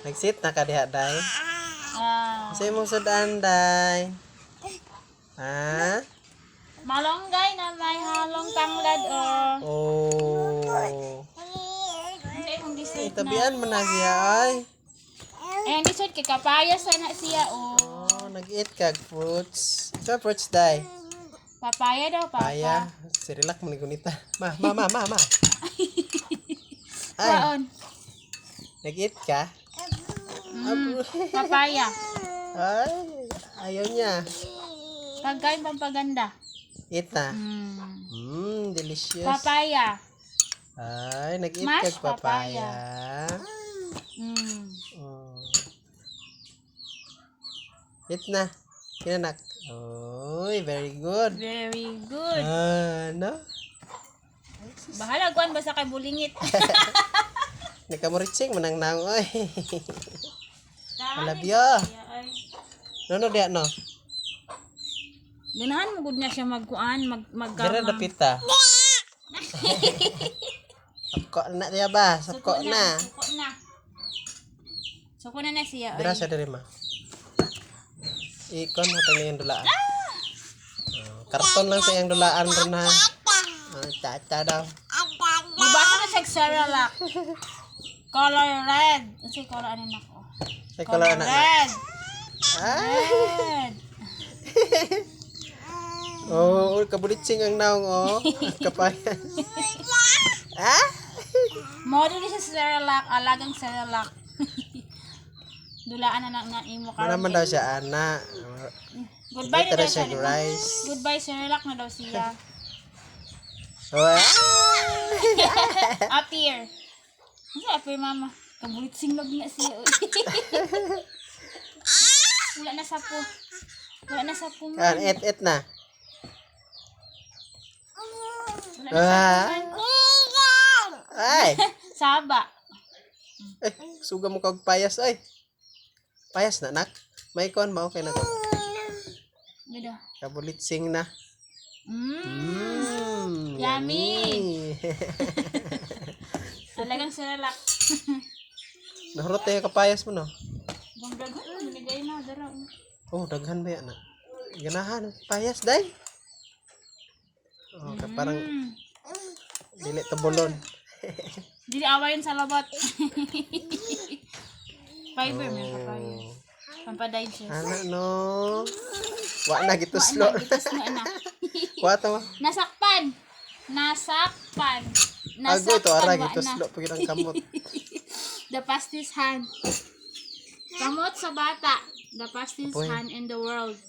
Nag-sit na ka diha, day. Sa imong sudan, day. Ha? Malonggay na may halong tanglad Oh. Hindi mong dessert na. Itabian man na siya, ay. Ang dessert kay kapayas na siya Oh, nag-eat kag fruits. Sa fruits, day. Papaya daw, papa. Paya. Sirilak mo ni gunita. Ma. Ay, Kaon. nag-eat ka? Papaya. Ay, ayaw niya. Pagkain pampaganda. Eat na. Delicious. Papaya. Ay, nag-eat Mashed kag papaya. Oh. Eat na. Kinanak. Oy, very good. Very good. No? Bahala kuan basta kay bulingit. Nakamuritsing manang naong oy. I love you. No, diya no. Ganahan mo gud na siya magkuan, Dira maggamang. dapita. Sapko na diya ba? Sapko na. Suko na siya. Dira sa diri ma. Ikon mo tani yung dulaan. Karton lang sa iyang dulaan ron ha. Cha daw. Mabasa na siya Cerelac. Color red. Kasi color ano na ko. Say color na. Red. Ay. Red. Oh, kabulitsing ang naong oh. Kapayan. Model siya Cerelac, alagang Cerelac. Dulaan na imo karon. Manaman daw siya ana. Goodbye na daw siya. Rice. Goodbye Cerelac na daw siya. Oh, Up here. Ano up here, mama? Kabulitsing log na siya. Wala na sapo. Wala na sapo man. Kan et na. Wala na sapo man. Ay. Saba. Suga mo kag payas ay. Payas na nak. May kon mao kay na ko. Gida. Kabulitsing na. Yummy. Talagang Cerelac. Nahurot tayo kapayas mo no. Bang daghan binigay na dara. Oh, daghan ba yan na? Ganahan payas day. Oh, parang dili tabulon. Dili awayin sa labot. Fiber man papaya. Pampa-digest. Ana no. Wa na gituslo. Itas na anak. Wa ta mo. Nasakpan. Ago to ara wa na. gituslo pagid ang kamot. The fastest hand. Kamot sa bata. The fastest Apoy. hand in the world.